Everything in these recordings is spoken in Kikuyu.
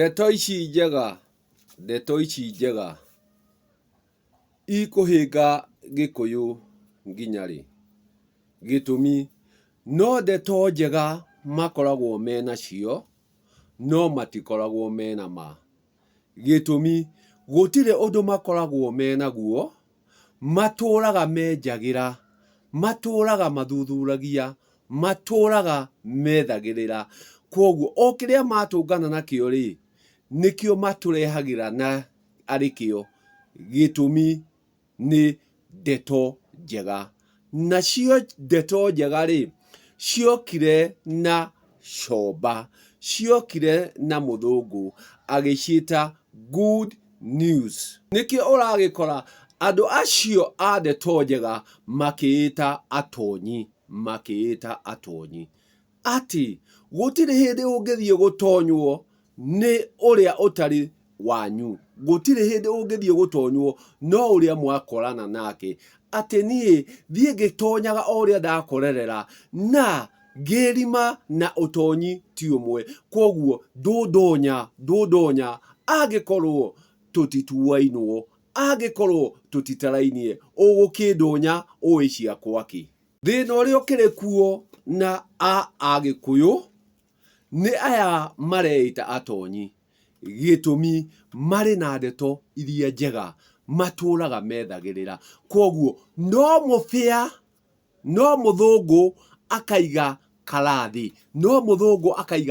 Ndeto ici njega ikũhĩnga Gĩkũyũ nginya rĩ? Gĩtũmi no ndeto njega makoragwo menacio no matikoragwo mena ma. Gĩtũmi gũtirĩ ũndũ makoragwo menaguo, matũraga menjagĩra, matũraga mathuthuragia, matũraga methagĩrĩra. Kwoguo o kĩrĩa matũngana nakĩo rĩ, nĩkĩo matũrehagĩra na arĩkĩo. Gĩtũmi nĩ ndeto njega. Nacio ndeto njega rĩ, ciokire na Comba, ciokire na mũthũngũ agĩciĩta good news. Nĩkĩo ũragĩkora andũ acio a ndeto njega makĩĩta atonyi. Atĩ gũtirĩ hĩndĩ ũngĩthiĩ gũtonywo nĩ ũrĩa ũtarĩ wanyu. Gũtirĩ hĩndĩ ũngĩthiĩ gũtonywo no ũrĩa mwakorana nake. Atĩ niĩ thiĩ ngĩtonyaga o ũrĩa ndakũrerera na ngĩrima na ũtonyi ti ũmwe. Kwoguo ndũndonya angĩkorwo tũtituainwo, angĩkorwo tũtitarainie, ũgũkĩndonya ũĩ ciakwa kĩ? Thĩna ũrĩa ũkĩrĩ kuo na Agĩkũyũ nĩ aya mareĩta atonyi. Gĩtũmi marĩ na ndeto iria njega, matũraga methagĩrĩra. Kwoguo no mũthũngũ akaiga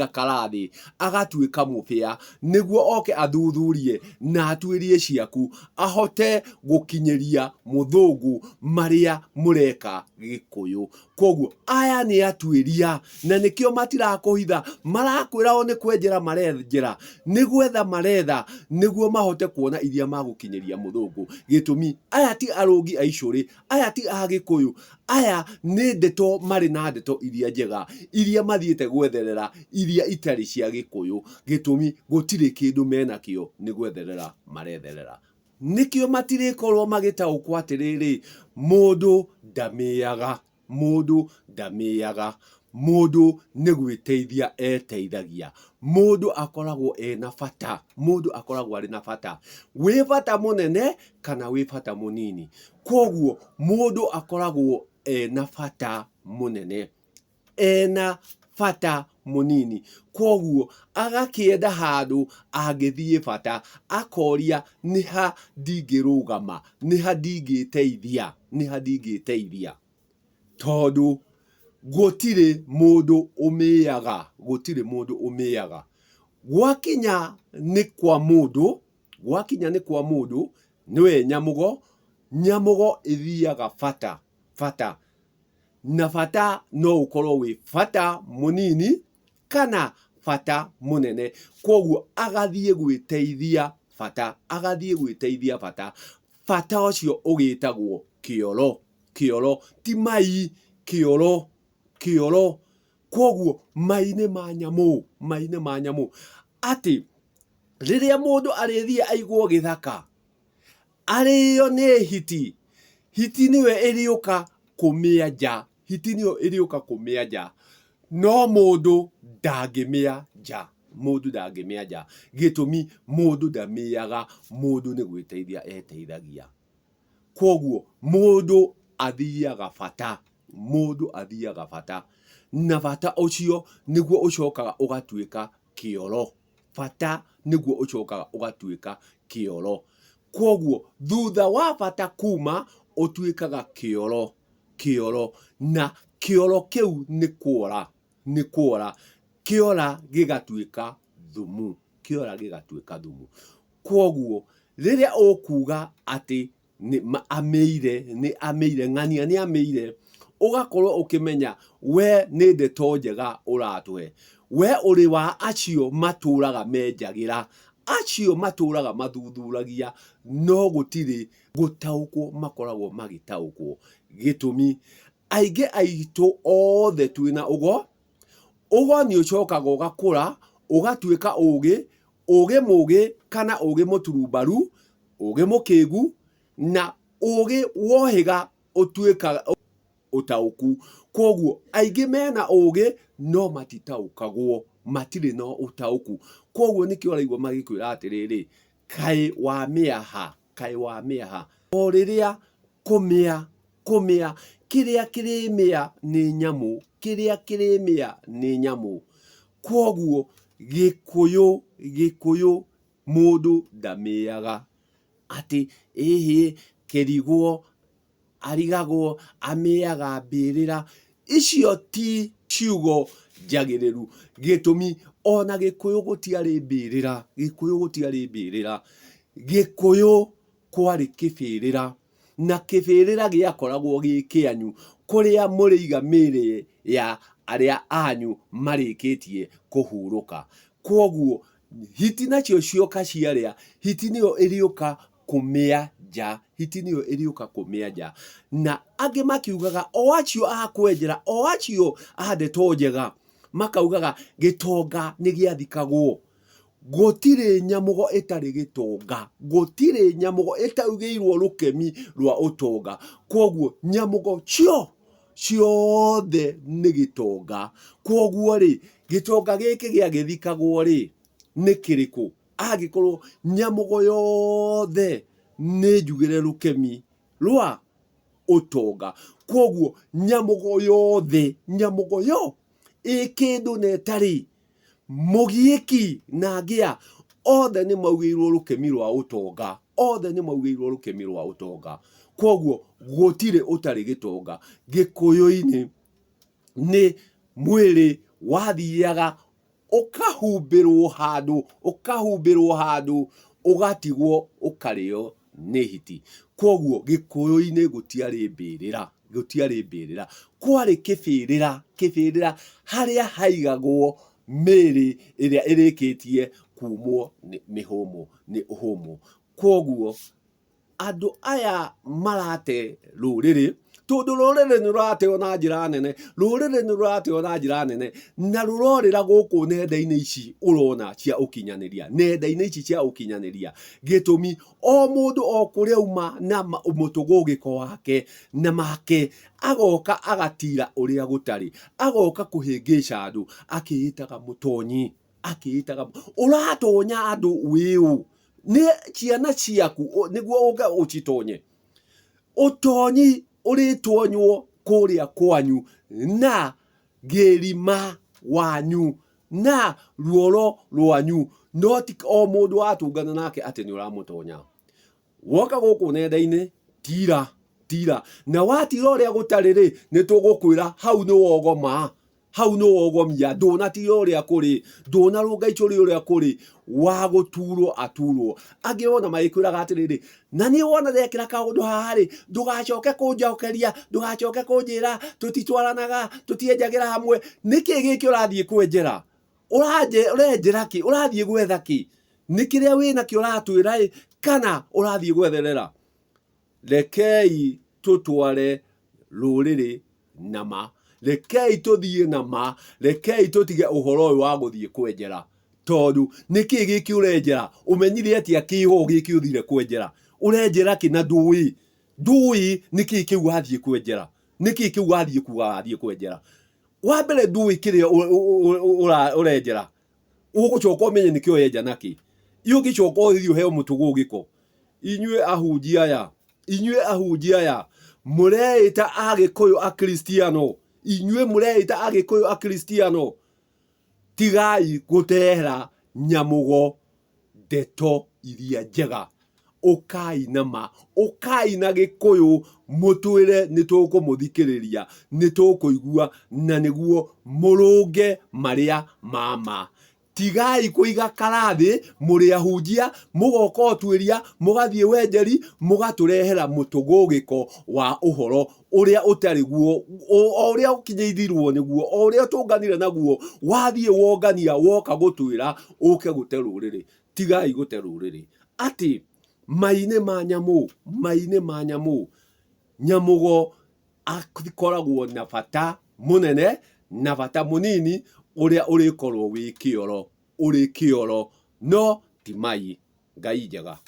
karathi, agatuĩka mũbĩa nĩguo oke athuthurie na atuĩrie ciaku, ahote gũkinyĩria mũthũngũ marĩa mũreka Gĩkũyũ. Kwoguo aya nĩ atuĩria na nĩkĩo matirakũhitha, marakwĩra o nĩ kwenjera marenjera, nĩ gwetha maretha nĩguo mahote kuona iria magũkinyĩria mũthũngũ. Gĩtũmi aya ti arũngi a icũrĩ, aya ti Agĩkũyũ, aya nĩ ndeto, marĩ na ndeto iria njega, iria mathiĩte gwetherera, iria itarĩ cia Gĩkũyũ. Gĩtũmi gũtirĩ kĩndũ menakĩo, nĩ gwetherera maretherera. Nĩkĩo matirĩkorwo magĩtaũkwo atĩrĩrĩ, mũndũ ndamĩaga, mũndũ nĩ gwĩteithia eteithagia. Mũndũ akoragwo ena bata, mũndũ akoragwo arĩ na bata. Wĩ bata mũnene kana wĩ bata mũnini. Kwoguo mũndũ akoragwo ena bata mũnene, ena bata mũnini. Kwoguo agakĩenda handũ angĩthiĩ bata, akoria nĩ ha ndingĩrũgama, nĩ ha ndingĩteithia. Tondũ gũtirĩ mũndũ ũmĩaga. Gwakinya nĩ kwa mũndũ, nĩwe nyamũgo ĩthiaga bata. Na bata no ũkorwo wĩ bata mũnini kana bata mũnene. Kwoguo agathiĩ gwĩteithia bata. Bata ũcio ũgĩtagwo kĩoro, ti mai, kĩoro. Kwoguo mai nĩ ma nyamũ. Atĩ rĩrĩa mũndũ arĩthiĩ aigwo gĩthaka, arĩo nĩ hiti nĩwe ĩrĩũka kũmĩa nja, no mũndũ ndangĩmĩa nja. Gĩtũmi mũndũ ndamĩaga, mũndũ nĩ gwĩteithia eteithagia. Kwoguo mũndũ athiaga bata, na bata ũcio nĩguo ũcokaga ũgatuĩka kĩoro. Kwoguo thutha wa bata kuma ũtuĩkaga kĩoro, na kĩoro kĩu nĩ kuora. Kĩora gĩgatuĩka thumu. Kwoguo rĩrĩa ũkuga atĩ ng'ania nĩ amĩire, ũgakorwo ũkĩmenya we nĩ ndeto njega ũratũhe. We ũrĩ wa acio matũraga menjagĩra, acio matũraga mathuthuragia, no gũtirĩ gũtaũkwo makoragwo magĩtaũkwo. Gĩtũmi aingĩ aitũ othe twĩna ũgo nĩ ũcokaga ũgakũra, ũgatuĩka ũgĩ mũgĩ kana ũgĩ mũturumbaru, ũgĩ mũkĩgu, na ũgĩ wohĩga ũtuĩkaga ũtaũku. Kwoguo aingĩ mena ũgĩ no matitaũkagwo. matire no utauku koguo nikio raigwa magikwira atiriri kai wa miaha o riria kumia kiria kirimia ni nyamu koguo gikuyu mundu ndamiaga ati kerigwo arigagwo amiaga mbirira icio ti ciugo njagiriru gitumi ona gikuyu gutiari mbirira gikuyu kwari kibirira na kibirira giakoragwo gikianyu kuria muriiga miri ya aria anyu marikitie kuhuruka koguo hiti nacio cioka ciaria hiti niyo iriuka kumia nja na angi makiugaga o acio akwenjera o acio andeto njega makaugaga gitonga ni giathikagwo gutire nyamugo itari gitonga gutire nyamugo itaugirwo rukemi rwa utonga koguo nyamugo ciothe ni gitonga koguo ri gitonga giki giagithikagwo ri ni kiriku agikorwo nyamugo yothe ni njugire rukemi rwa utonga koguo nyamugo yo ikindu netari mugieki na ngia othe ni maugirwo rukemi rwa utonga koguo gutire utari gitonga gikuyu-ini ni mwiri wathiaga ukahumbirwo handu ugatigwo ukario ni hiti koguo gikuyu-ini gutiari mbirira kwari kibirira haria haigagwo miri iria irikitie kumwo ni uhumu koguo andu aya marate ruriri tondu ruriri ni rurateo na njira nene na rurorira guku nenda-ini ici urona cia ukinyaniria gitumi o mundu o kuria uma na mutugugiko wake na make agoka agatira uria gutari agoka kuhingica andu akiitaga mutonyi uratonya andu wiu ni ciana ciaku niguo uga ucitonye utonyi uritonywo kuria kwanyu na girima wanyu na ruoro rwanyu no ti o mundu watungana nake ati ni uramutonya woka guku nenda-ini tira na watira uria gutari ri ni tugukwira hau ni wogomia ndunatira uria kuri ndunarunga icuri uria kuri aturwo angi wona magikwiraga atiriri na ni wona rekira kaundu hari ndugacoke kunjokeria ndugacoke kunjira tutitwaranaga tutienjagira hamwe niki giki urathie kwenjera urenjera ki urathie gwetha ki nikiria wina ki uratwira kana urathie gwetherera rekei tutware ruriri nama rekei tuthie nama rekei tutige uhoro uyu wa guthie kwenjera tondu niki giki urenjera umenyire atia kiho giki uthire kwenjera urenjera ki na ndui niki ki wathie kwenjera niki ki wathie kwenjera wa mbere ndui kire urenjera ugucoka umenye niki uyenja naki iugicoka uthie uheo mutugugiko inyue ahunjia aya mureita agikuyu akristiano tigai gutehera nyamugo ndeto iria njega ukai na gikuyu mutwire nitukumuthikiriria nitukuigua na niguo murunge maria mama tigai kuiga karathi muri ahunjia mugoka otwiria mugathie wenjeri mugaturehera mutugugiko wa uhoro uria utari guo uria ukinyeithirwo niguo uria tunganire naguo wathie wongania woka gutwira uke gute ruriri tigai gute ruriri ati maine ma nyamu nyamugo akoragwo na bata munene na bata munini uria urikorwo uri kioro no ti mai. Ngai njega.